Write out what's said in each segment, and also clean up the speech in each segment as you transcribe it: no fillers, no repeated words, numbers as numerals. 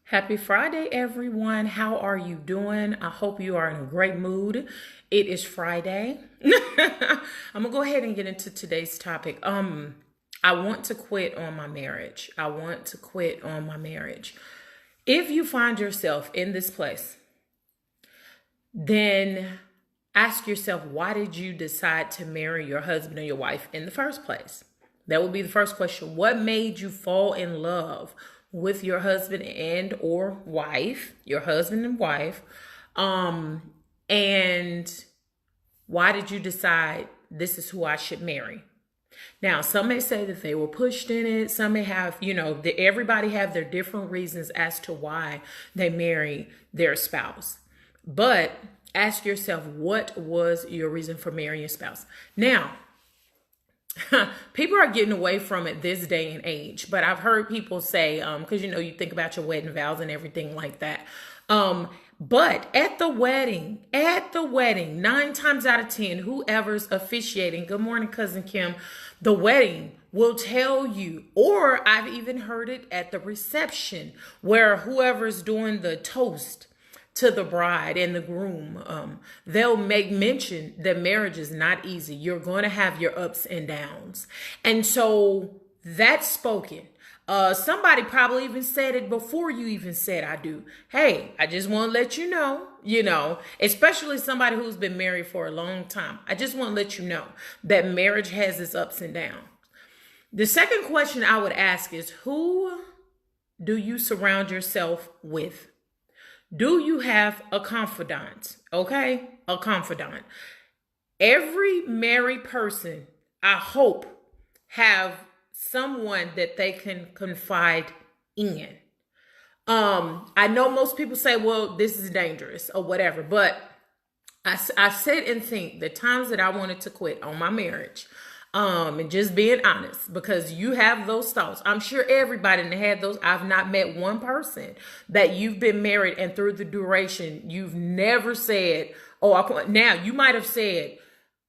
Happy Friday, everyone. How are you doing? I hope you are in a great mood. It is Friday. I'm gonna go ahead and get into today's topic. I want to quit on my marriage. I want to quit on my marriage. If you find yourself in this place, then ask yourself, why did you decide to marry your husband or your wife in the first place? That would be the first question. What made you fall in love with your husband and or wife, your husband and wife? And why did you decide this is who I should marry? Now, some may say that they were pushed in it. Some may have, everybody have their different reasons as to why they marry their spouse. But ask yourself, what was your reason for marrying your spouse? Now, people are getting away from it this day and age, but I've heard people say, because you think about your wedding vows and everything like that. But at the wedding, 9 times out of 10, whoever's officiating, good morning, Cousin Kim, the wedding will tell you, or I've even heard it at the reception where whoever's doing the toast to the bride and the groom, they'll make mention that marriage is not easy. You're going to have your ups and downs. And so that's spoken. Somebody probably even said it before you even said I do. Hey, I just want to let you know, especially somebody who's been married for a long time. I just want to let you know that marriage has its ups and downs. The second question I would ask is, who do you surround yourself with? Do you have a confidant? Okay? A confidant. Every married person, I hope, have someone that they can confide in. I know most people say, well, this is dangerous or whatever, but I sit and think the times that I wanted to quit on my marriage, and just being honest, because you have those thoughts. I'm sure everybody had those. I've not met one person that you've been married and through the duration, you've never said, now you might have said,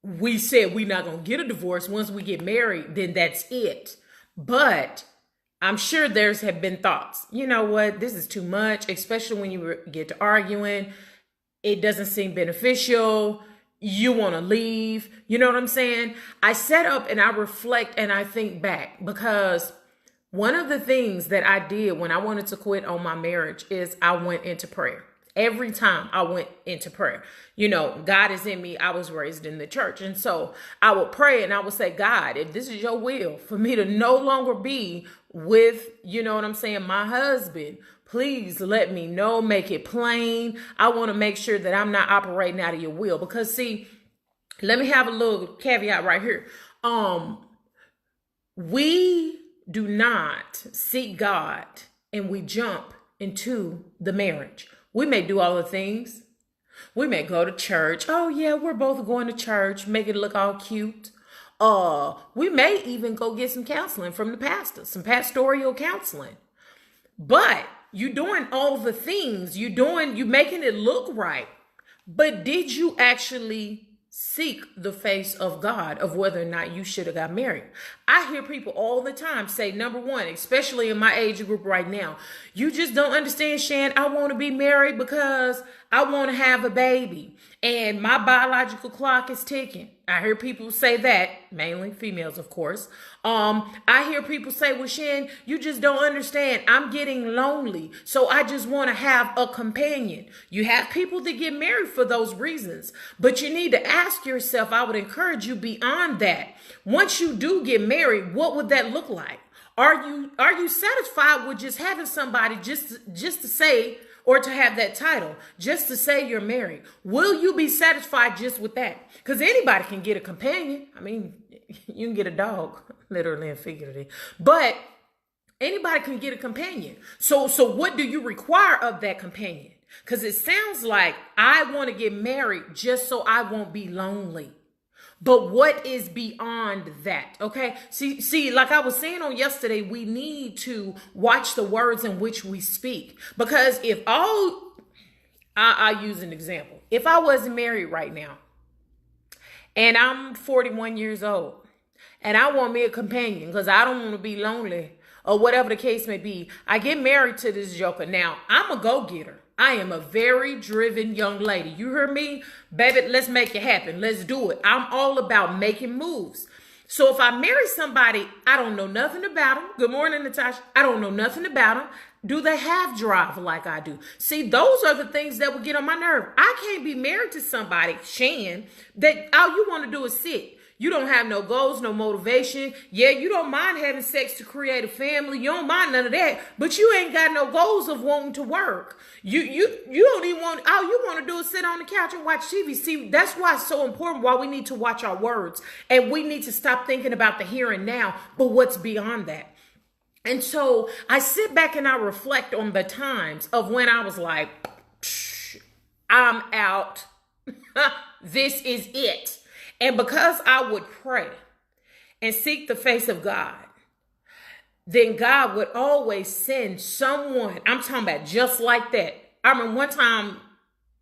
we said we're not going to get a divorce. Once we get married, then that's it. But I'm sure there's have been thoughts, you know what, this is too much, especially when you get to arguing. It doesn't seem beneficial. You want to leave. You know what I'm saying? I set up and I reflect and I think back, because one of the things that I did when I wanted to quit on my marriage is I went into prayer. Every time I went into prayer, God is in me. I was raised in the church. And so I would pray and I would say, God, if this is your will for me to no longer be with, my husband, please let me know, make it plain. I want to make sure that I'm not operating out of your will. Because see, let me have a little caveat right here. We do not seek God and we jump into the marriage. We may do all the things. We may go to church. Oh yeah, we're both going to church, make it look all cute. We may even go get some counseling from the pastor, some pastoral counseling. But you doing all the things, you making it look right. But did you actually seek the face of God of whether or not you should have got married? I hear people all the time say, number one, especially in my age group right now, you just don't understand, Shan. I want to be married because I want to have a baby and my biological clock is ticking. I hear people say that, mainly females, of course. I hear people say, well, Shan, you just don't understand. I'm getting lonely, so I just want to have a companion. You have people that get married for those reasons, but you need to ask yourself, I would encourage you beyond that. Once you do get married, what would that look like? Are you satisfied with just having somebody just to say, or to have that title, just to say you're married? Will you be satisfied just with that? Because anybody can get a companion. I mean, you can get a dog, literally and figuratively, but anybody can get a companion. So what do you require of that companion? Because it sounds like I want to get married just so I won't be lonely. But what is beyond that? Okay. See, like I was saying on yesterday, we need to watch the words in which we speak, because I'll use an example. If I wasn't married right now and I'm 41 years old and I want me a companion because I don't want to be lonely, or whatever the case may be. I get married to this joker. Now, I'm a go-getter. I am a very driven young lady. You hear me? Baby, let's make it happen. Let's do it. I'm all about making moves. So if I marry somebody, I don't know nothing about them. Good morning, Natasha. I don't know nothing about them. Do they have drive like I do? See, those are the things that will get on my nerve. I can't be married to somebody, Shan, that all you want to do is sit. You don't have no goals, no motivation. Yeah, you don't mind having sex to create a family. You don't mind none of that. But you ain't got no goals of wanting to work. You don't even want, all you want to do is sit on the couch and watch TV. See, that's why it's so important, why we need to watch our words. And we need to stop thinking about the here and now, but what's beyond that. And so I sit back and I reflect on the times of when I was like, I'm out. This is it. And because I would pray and seek the face of God, then God would always send someone. I'm talking about just like that. I remember one time,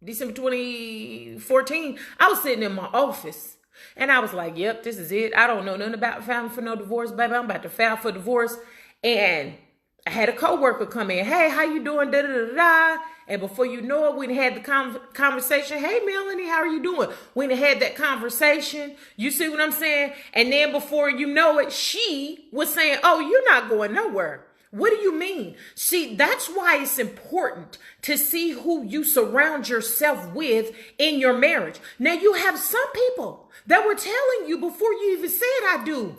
December 2014, I was sitting in my office and I was like, yep, this is it. I don't know nothing about filing for no divorce, baby. I'm about to file for divorce. And I had a coworker come in. Hey, how you doing? Da, da, da, da. And before you know it, we had the conversation. Hey, Melanie, how are you doing? We had that conversation. You see what I'm saying? And then before you know it, she was saying, oh, you're not going nowhere. What do you mean? See, that's why it's important to see who you surround yourself with in your marriage. Now, you have some people that were telling you before you even said I do.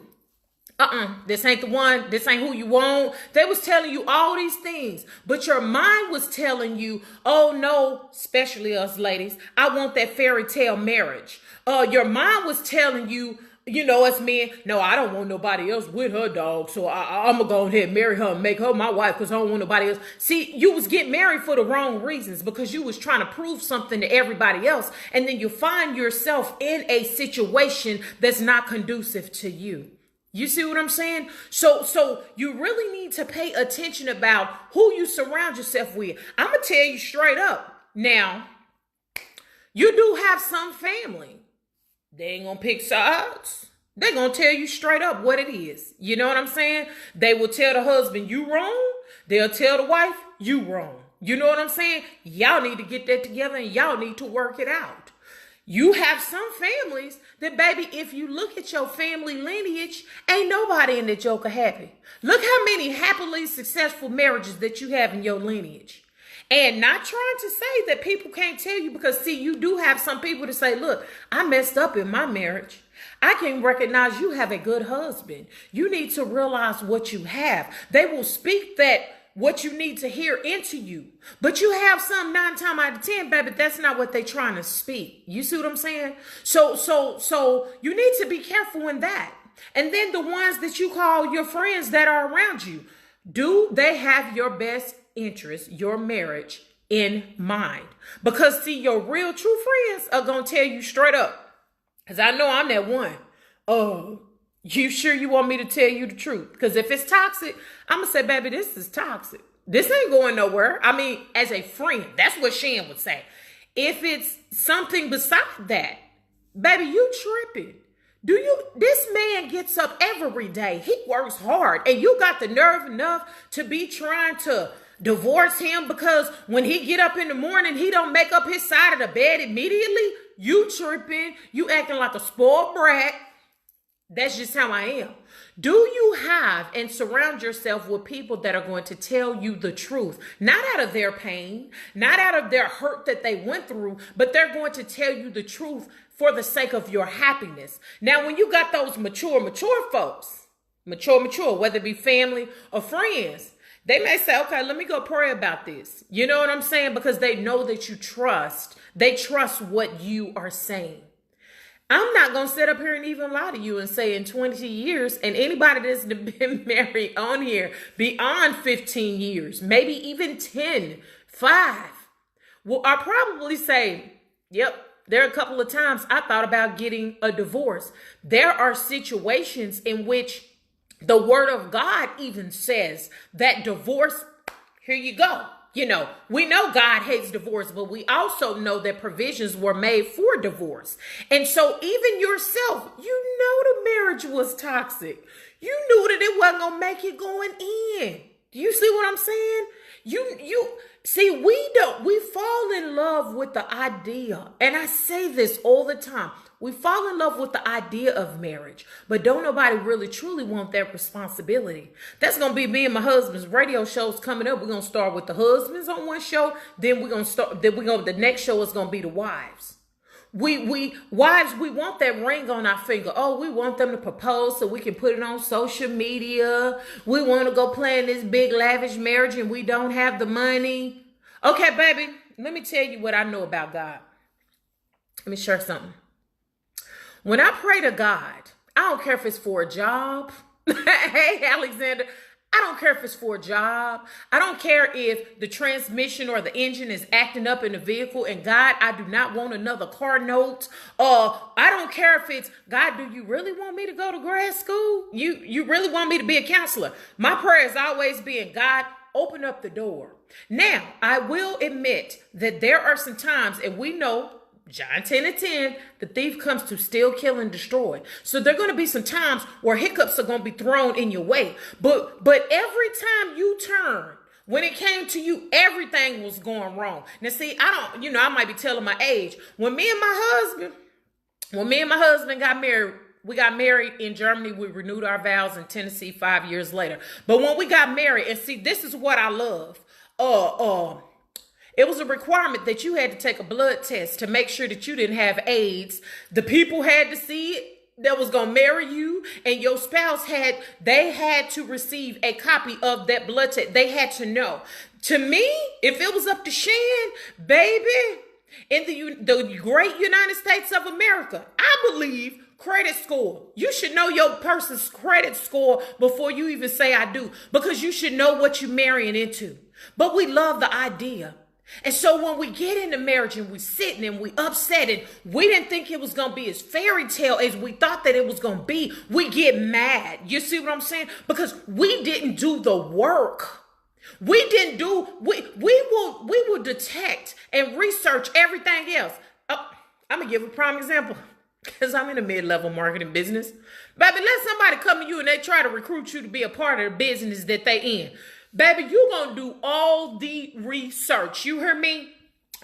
This ain't the one. This ain't who you want. They was telling you all these things, but your mind was telling you, oh no, especially us ladies, I want that fairy tale marriage. Your mind was telling you, you know, us men, no, I don't want nobody else with her, dog. So I'm gonna go ahead and marry her and make her my wife because I don't want nobody else. See, you was getting married for the wrong reasons because you was trying to prove something to everybody else. And then you find yourself in a situation that's not conducive to you. You see what I'm saying? So you really need to pay attention about who you surround yourself with. I'm going to tell you straight up. Now, you do have some family. They ain't going to pick sides. They're going to tell you straight up what it is. You know what I'm saying? They will tell the husband, you wrong. They'll tell the wife, you wrong. You know what I'm saying? Y'all need to get that together and y'all need to work it out. You have some families that, baby, if you look at your family lineage, ain't nobody in the joker happy. Look how many happily successful marriages that you have in your lineage. And not trying to say that people can't tell you, because, see, you do have some people to say, look, I messed up in my marriage. I can recognize you have a good husband. You need to realize what you have. They will speak that what you need to hear into you. But you have some 9 times out of 10, baby, that's not what they're trying to speak. You see what I'm saying? So you need to be careful in that. And then the ones that you call your friends that are around you, do they have your best interest, your marriage in mind? Because, see, your real true friends are going to tell you straight up. Because I know I'm that one. You sure you want me to tell you the truth? Because if it's toxic, I'm going to say, baby, this is toxic. This ain't going nowhere. I mean, as a friend, that's what Shan would say. If it's something beside that, baby, you tripping. This man gets up every day. He works hard. And you got the nerve enough to be trying to divorce him because when he get up in the morning, he don't make up his side of the bed immediately? You tripping. You acting like a spoiled brat. That's just how I am. Do you have and surround yourself with people that are going to tell you the truth? Not out of their pain, not out of their hurt that they went through, but they're going to tell you the truth for the sake of your happiness. Now, when you got those mature folks, mature, whether it be family or friends, they may say, okay, let me go pray about this. You know what I'm saying? Because they know that you trust. They trust what you are saying. I'm not going to sit up here and even lie to you and say in 20 years, and anybody that's been married on here beyond 15 years, maybe even 10, 5, well, I'll probably say, yep, there are a couple of times I thought about getting a divorce. There are situations in which the word of God even says that divorce, here you go. You know, we know God hates divorce, but we also know that provisions were made for divorce. And so even yourself, you know the marriage was toxic. You knew that it wasn't gonna make it going in. Do you see what I'm saying? You see, we fall in love with the idea, and I say this all the time. We fall in love with the idea of marriage, but don't nobody really truly want that responsibility. That's gonna be me and my husband's radio shows coming up. We're gonna start with the husbands on one show, then the next show is gonna be the wives. Wives, we want that ring on our finger. Oh, we want them to propose so we can put it on social media. We want to go plan this big lavish marriage and we don't have the money. Okay, baby, let me tell you what I know about God. Let me share something. When I pray to God, I don't care if it's for a job. Hey, Alexander. I don't care if it's for a job. I don't care if the transmission or the engine is acting up in the vehicle. And God, I do not want another car note. I don't care if it's, God, do you really want me to go to grad school? You really want me to be a counselor? My prayer is always being, God, open up the door. Now, I will admit that there are some times, and we know John 10:10, the thief comes to steal, kill, and destroy. So there are going to be some times where hiccups are going to be thrown in your way. But every time you turn, when it came to you, everything was going wrong. Now, see, I might be telling my age. When me and my husband got married, we got married in Germany. We renewed our vows in Tennessee 5 years later. But when we got married, and see, this is what I love. It was a requirement that you had to take a blood test to make sure that you didn't have AIDS. The people had to see it that was going to marry you, and your spouse had to receive a copy of that blood test. They had to know. To me, if it was up to Shan, baby, in the great United States of America, I believe credit score. You should know your person's credit score before you even say I do, because you should know what you're marrying into. But we love the idea. And so when we get into marriage and we sitting and we upset and we didn't think it was going to be as fairy tale as we thought that it was going to be, we get mad. You see what I'm saying? Because we didn't do the work. We will detect and research everything else. Oh, I'm going to give a prime example because I'm in a mid-level marketing business. Baby, let somebody come to you and they try to recruit you to be a part of the business that they in. Baby, you gonna do all the research. You hear me?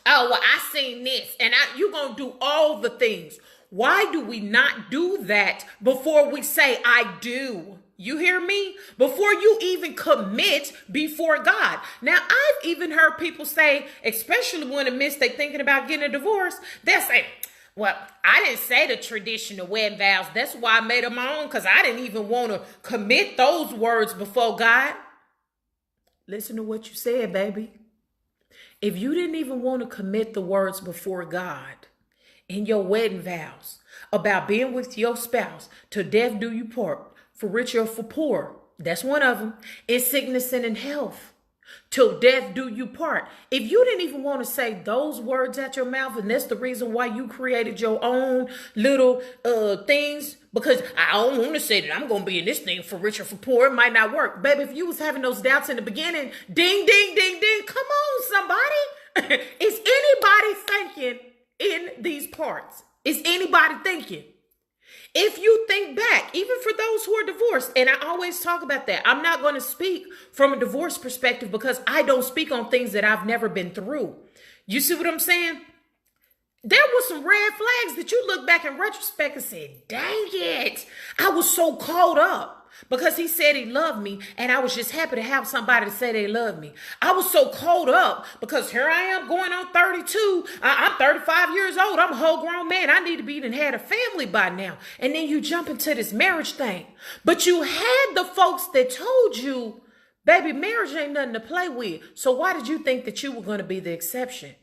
Oh, well, I seen this. And you gonna do all the things. Why do we not do that before we say, I do? You hear me? Before you even commit before God. Now, I've even heard people say, especially when amidst they thinking about getting a divorce, they'll say, well, I didn't say the traditional wedding vows. That's why I made them my own, because I didn't even want to commit those words before God. Listen to what you said, baby. If you didn't even want to commit the words before God in your wedding vows about being with your spouse till death do you part, for rich or for poor, that's one of them, in sickness and in health, till death do you part. If you didn't even want to say those words at your mouth, and that's the reason why you created your own little things, because I don't want to say that I'm going to be in this thing for rich or for poor, it might not work. Baby, if you was having those doubts in the beginning, ding, ding, ding, ding, come on, somebody. Is anybody thinking in these parts? Is anybody thinking? If you think back, even for those who are divorced, and I always talk about that, I'm not going to speak from a divorce perspective because I don't speak on things that I've never been through. You see what I'm saying? There were some red flags that you look back in retrospect and said, dang it, I was so caught up because he said he loved me and I was just happy to have somebody to say they love me. I was so caught up because here I am going on 32. I'm 35 years old. I'm a whole grown man. I need to be and had a family by now. And then you jump into this marriage thing. But you had the folks that told you, baby, marriage ain't nothing to play with. So why did you think that you were going to be the exception?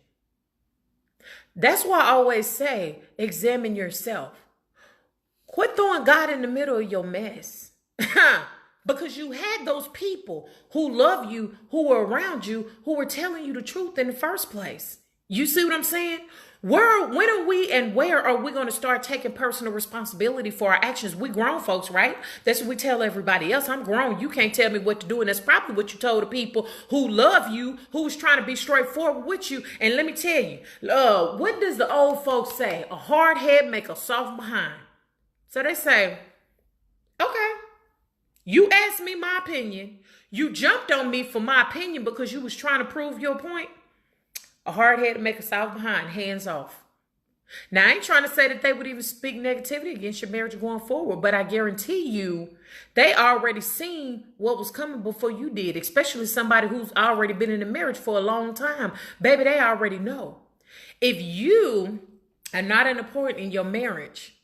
That's why I always say, examine yourself. Quit throwing God in the middle of your mess. Because you had those people who love you, who were around you, who were telling you the truth in the first place. You see what I'm saying? When are we and where are we going to start taking personal responsibility for our actions? We grown folks, right? That's what we tell everybody else. I'm grown. You can't tell me what to do. And that's probably what you told the people who love you, who's trying to be straightforward with you. And let me tell you, what does the old folks say? A hard head make a soft behind. So they say, okay, You asked me my opinion. You jumped on me for my opinion because you was trying to prove your point. A hard head to make a south behind, hands off. Now, I ain't trying to say that they would even speak negativity against your marriage going forward, but I guarantee you they already seen what was coming before you did, especially somebody who's already been in a marriage for a long time. Baby, they already know. If you are not an important in your marriage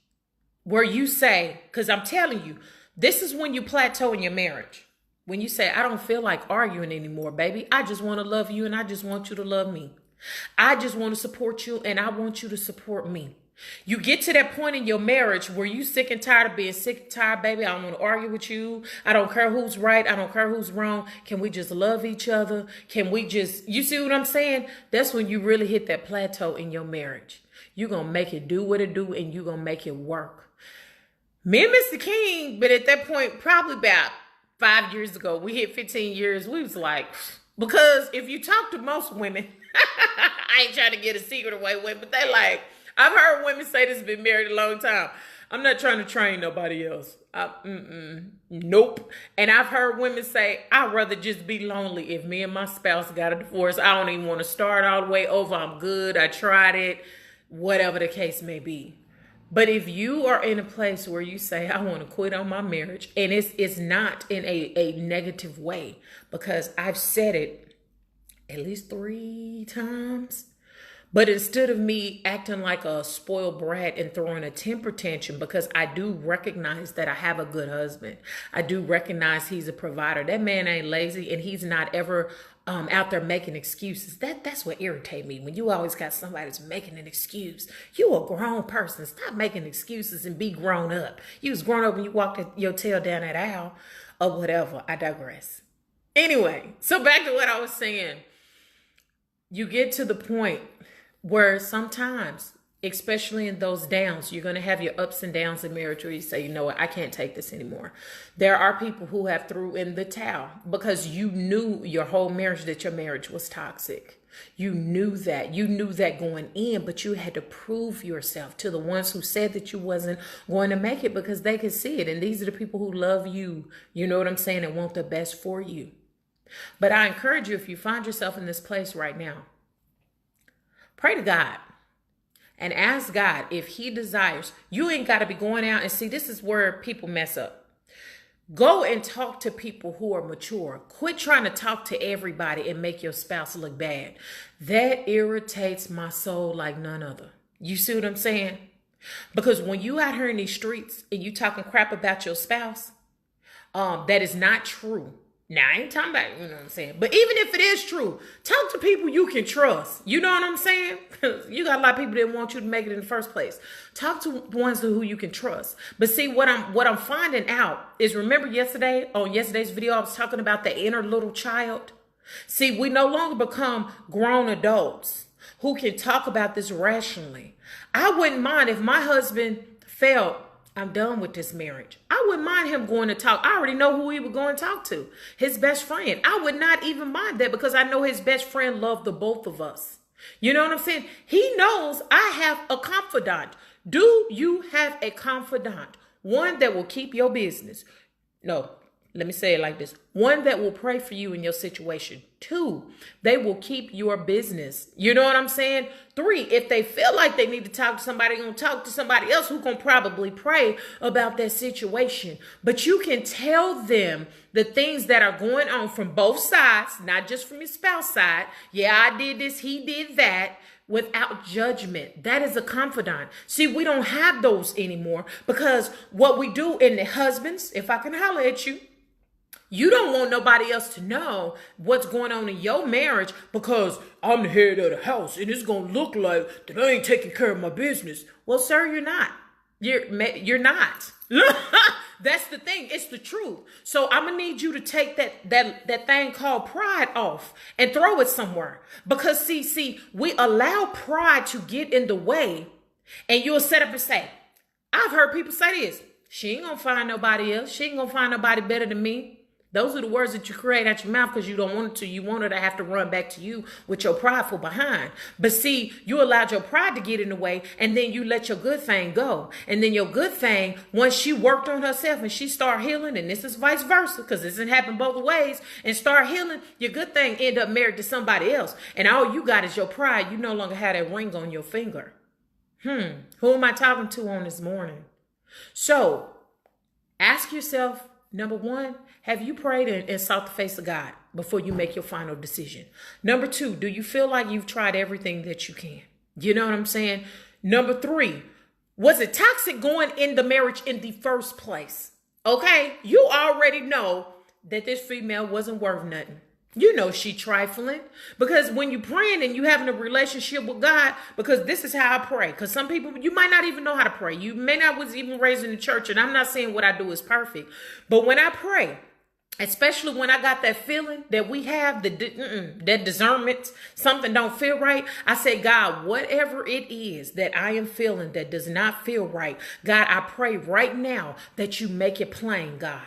where you say, because I'm telling you, this is when you plateau in your marriage. When you say, I don't feel like arguing anymore, baby. I just want to love you and I just want you to love me. I just want to support you and I want you to support me. You get to that point in your marriage where you sick and tired of being sick and tired, baby. I don't want to argue with you. I don't care who's right. I don't care who's wrong. Can we just love each other? Can we just, you see what I'm saying? That's when you really hit that plateau in your marriage. You're going to make it do what it do and you're going to make it work. Me and Mr. King, but at that point, probably about 5 years ago, we hit 15 years. We was like, because if you talk to most women, I ain't trying to get a secret away with, but they like, I've heard women say this, been married a long time. I'm not trying to train nobody else. Nope. And I've heard women say, I'd rather just be lonely if me and my spouse got a divorce. I don't even want to start all the way over. I'm good. I tried it. Whatever the case may be. But if you are in a place where you say, I want to quit on my marriage, and it's not in a negative way, because I've said it at least 3 times. But instead of me acting like a spoiled brat and throwing a temper tantrum, because I do recognize that I have a good husband. I do recognize he's a provider. That man ain't lazy and he's not ever out there making excuses. That's what irritates me, when you always got somebody that's making an excuse. You a grown person. Stop making excuses and be grown up. You was grown up when you walked your tail down that aisle or whatever. I digress. Anyway, so back to what I was saying. You get to the point where sometimes, especially in those downs, you're going to have your ups and downs in marriage where you say, you know what, I can't take this anymore. There are people who have threw in the towel because you knew your whole marriage that your marriage was toxic. You knew that. You knew that going in, but you had to prove yourself to the ones who said that you wasn't going to make it because they could see it. And these are the people who love you, you know what I'm saying, and want the best for you. But I encourage you, if you find yourself in this place right now, pray to God and ask God if he desires. You ain't got to be going out and see, this is where people mess up. Go and talk to people who are mature. Quit trying to talk to everybody and make your spouse look bad. That irritates my soul like none other. You see what I'm saying? Because when you out here in these streets and you talking crap about your spouse, that is not true. Now, I ain't talking about, you know what I'm saying? But even if it is true, talk to people you can trust. You know what I'm saying? Because you got a lot of people that want you to make it in the first place. Talk to ones who you can trust. But see, what I'm finding out is, remember on yesterday's video, I was talking about the inner little child. See, we no longer become grown adults who can talk about this rationally. I wouldn't mind if my husband felt, I'm done with this marriage. I wouldn't mind him going to talk. I already know who he would go and talk to. His best friend. I would not even mind that because I know his best friend loved the both of us. You know what I'm saying? He knows I have a confidant. Do you have a confidant? One that will keep your business. No, let me say it like this. One that will pray for you in your situation. 2, they will keep your business. You know what I'm saying? 3, if they feel like they need to talk to somebody, they're going to talk to somebody else who can probably pray about that situation. But you can tell them the things that are going on from both sides, not just from your spouse side. Yeah, I did this, he did that, without judgment. That is a confidant. See, we don't have those anymore because what we do in the husbands, if I can holler at you, you don't want nobody else to know what's going on in your marriage because I'm the head of the house and it's going to look like that I ain't taking care of my business. Well, sir, you're not. You're not. That's the thing. It's the truth. So I'm going to need you to take that thing called pride off and throw it somewhere. Because see, we allow pride to get in the way and you'll set up and say, I've heard people say this. She ain't going to find nobody else. She ain't going to find nobody better than me. Those are the words that you create out your mouth because you don't want it to. You want her to have to run back to you with your prideful behind. But see, you allowed your pride to get in the way, and then you let your good thing go. And then your good thing, once she worked on herself and she start healing, and this is vice versa, because this can happen both ways, and start healing, your good thing end up married to somebody else. And all you got is your pride. You no longer have that ring on your finger. Who am I talking to on this morning? So ask yourself, number one, have you prayed and sought the face of God before you make your final decision? Number two, do you feel like you've tried everything that you can? You know what I'm saying? Number three, was it toxic going in the marriage in the first place? Okay, you already know that this female wasn't worth nothing. You know she trifling, because when you praying and you having a relationship with God, because this is how I pray. Because some people, you might not even know how to pray. You may not was even raised in the church, and I'm not saying what I do is perfect. But when I pray, especially when I got that feeling that we have, that discernment, something don't feel right, I say, God, whatever it is that I am feeling that does not feel right, God, I pray right now that you make it plain, God.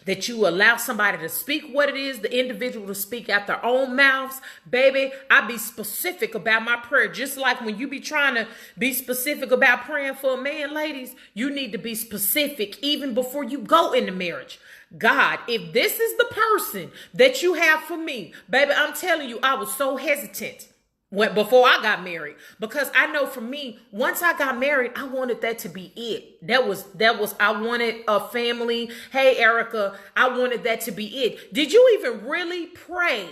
That you allow somebody to speak what it is, the individual to speak out their own mouths. Baby, I be specific about my prayer. Just like when you be trying to be specific about praying for a man, ladies, you need to be specific even before you go into marriage. God, if this is the person that you have for me, baby, I'm telling you, I was so hesitant before I got married, because I know for me, once I got married, I wanted that to be it. That was, I wanted a family. Hey, Erica, I wanted that to be it. Did you even really pray?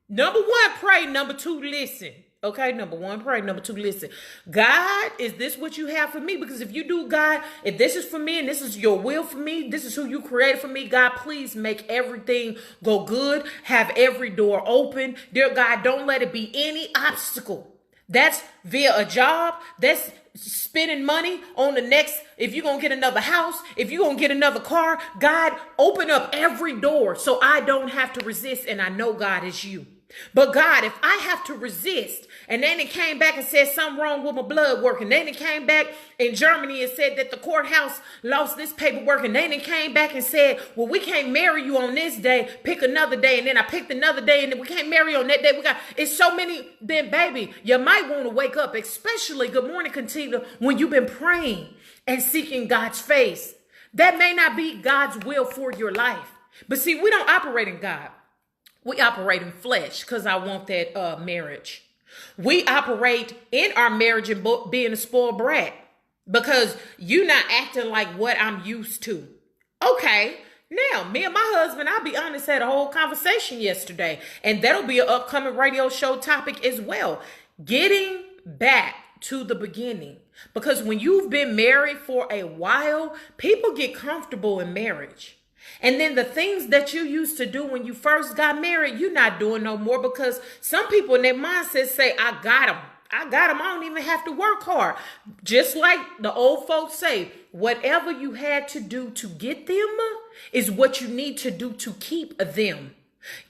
Number one, pray. Number two, listen. Okay, number one, pray. Number two, listen. God, is this what you have for me? Because if you do, God, if this is for me and this is your will for me, this is who you created for me, God, please make everything go good. Have every door open. Dear God, don't let it be any obstacle. That's via a job. That's spending money on the next, if you're going to get another house, if you're going to get another car, God, open up every door so I don't have to resist, and I know, God, is you. But God, if I have to resist, and then it came back and said something wrong with my blood work, and then it came back in Germany and said that the courthouse lost this paperwork, and then it came back and said, well, we can't marry you on this day, pick another day, and then I picked another day, and then we can't marry on that day. It's so many. Then, baby, you might want to wake up, especially, good morning, Katina, when you've been praying and seeking God's face. That may not be God's will for your life. But see, we don't operate in God. We operate in flesh, because I want that marriage. We operate in our marriage and being a spoiled brat, because you're not acting like what I'm used to. Okay, now me and my husband, I'll be honest, had a whole conversation yesterday, and that'll be an upcoming radio show topic as well. Getting back to the beginning, because when you've been married for a while, people get comfortable in marriage. And then the things that you used to do when you first got married, you're not doing no more, because some people in their mindset say, I got them. I don't even have to work hard. Just like the old folks say, whatever you had to do to get them is what you need to do to keep them.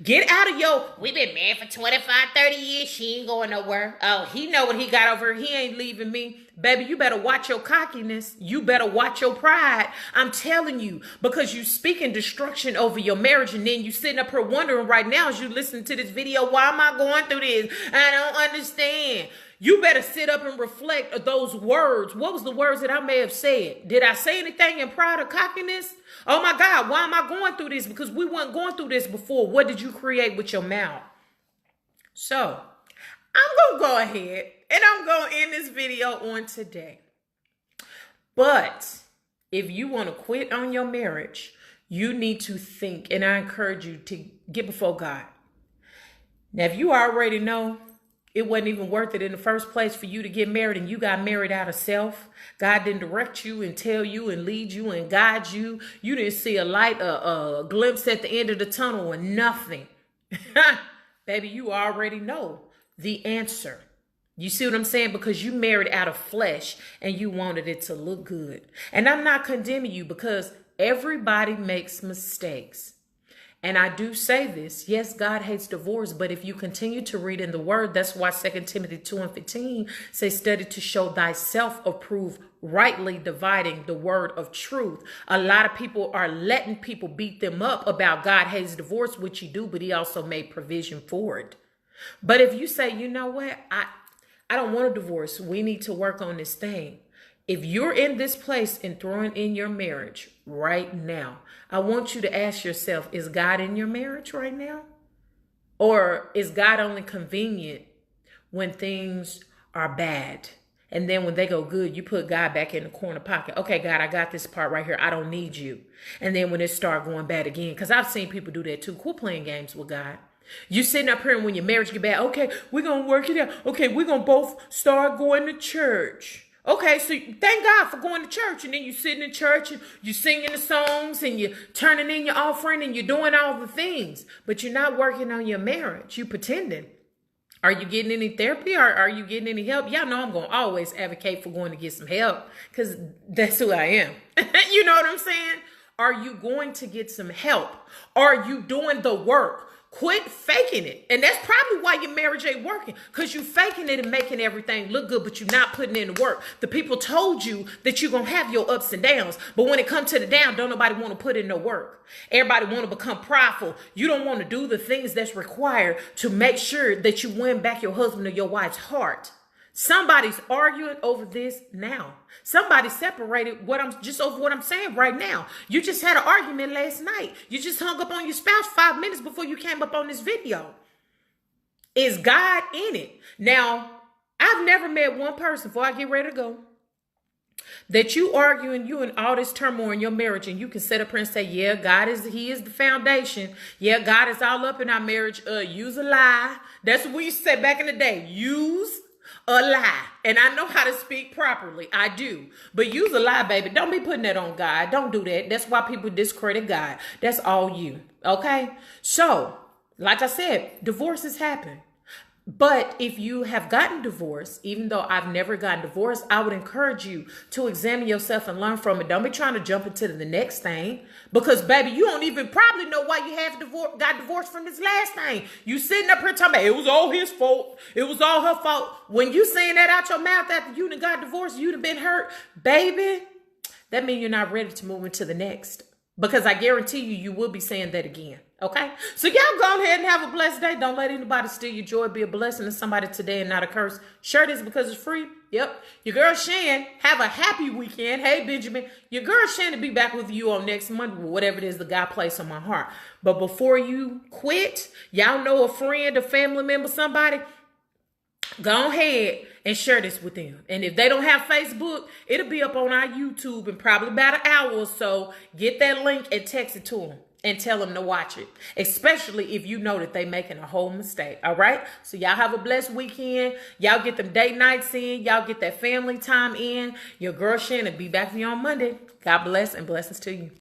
Get out of we've been married for 25, 30 years. She ain't going nowhere. Oh, he know what he got over here. He ain't leaving me. Baby, you better watch your cockiness. You better watch your pride. I'm telling you, because you speaking destruction over your marriage, and then you sitting up here wondering right now as you listen to this video, why am I going through this? I don't understand. You better sit up and reflect of those words. What was the words that I may have said? Did I say anything in pride or cockiness? Oh my God, why am I going through this? Because we weren't going through this before. What did you create with your mouth? So I'm going to go ahead and I'm going to end this video on today. But if you want to quit on your marriage, you need to think, and I encourage you to get before God. Now, if you already know it wasn't even worth it in the first place for you to get married, and you got married out of self, God didn't direct you and tell you and lead you and guide you. You didn't see a light, a glimpse at the end of the tunnel, or nothing. Baby, you already know the answer. You see what I'm saying? Because you married out of flesh and you wanted it to look good. And I'm not condemning you, because everybody makes mistakes. And I do say this, yes, God hates divorce, but if you continue to read in the word, that's why 2 Timothy 2:15 says, study to show thyself approved, rightly dividing the word of truth. A lot of people are letting people beat them up about God hates divorce, which he do, but he also made provision for it. But if you say, you know what, I don't want a divorce, we need to work on this thing. If you're in this place and throwing in your marriage right now, I want you to ask yourself, is God in your marriage right now? Or is God only convenient when things are bad? And then when they go good, you put God back in the corner pocket. Okay, God, I got this part right here. I don't need you. And then when it start going bad again, because I've seen people do that too. Quit playing games with God. You sitting up here and when your marriage get bad, okay, we're going to work it out. Okay, we're going to both start going to church. Okay, so thank God for going to church. And then you sitting in church and you singing the songs and you're turning in your offering and you're doing all the things. But you're not working on your marriage. You pretending. Are you getting any therapy or are you getting any help? Y'all know I'm going to always advocate for going to get some help because that's who I am. You know what I'm saying? Are you going to get some help? Are you doing the work? Quit faking it. And that's probably why your marriage ain't working, because you faking it and making everything look good, but you're not putting in the work. The people told you that you're going to have your ups and downs, but when it comes to the down, don't nobody want to put in no work. Everybody want to become prideful. You don't want to do the things that's required to make sure that you win back your husband or your wife's heart. Somebody's arguing over this now. Somebody separated over what I'm saying right now. You just had an argument last night. You just hung up on your spouse 5 minutes before you came up on this video. Is God in it? Now, I've never met one person, before I get ready to go, that you arguing, you in all this turmoil in your marriage, and you can sit up here and say, yeah, he is the foundation. Yeah, God is all up in our marriage. Use a lie. That's what we used to say back in the day. Use a lie. And I know how to speak properly. I do. But use a lie, baby. Don't be putting that on God. Don't do that. That's why people discredit God. That's all you. Okay? So, like I said, divorces happen. But if you have gotten divorced, even though I've never gotten divorced, I would encourage you to examine yourself and learn from it. Don't be trying to jump into the next thing, because baby, you don't even probably know why you got divorced from this last thing. You sitting up here talking about it was all his fault. It was all her fault. When you saying that out your mouth after you done got divorced, you done been hurt, baby, that means you're not ready to move into the next. Because I guarantee you will be saying that again. Okay? So y'all go ahead and have a blessed day. Don't let anybody steal your joy. Be a blessing to somebody today and not a curse. Share this because it's free. Yep. Your girl Shan, have a happy weekend. Hey, Benjamin. Your girl Shan will be back with you on next Monday, whatever it is the God placed on my heart. But before you quit, y'all know a friend, a family member, somebody, go ahead and share this with them. And if they don't have Facebook, it'll be up on our YouTube in probably about an hour or so. Get that link and text it to them and tell them to watch it, especially if you know that they making a whole mistake. All right? So y'all have a blessed weekend. Y'all get them date nights in. Y'all get that family time in. Your girl Shannon be back with you on Monday. God bless and blessings to you.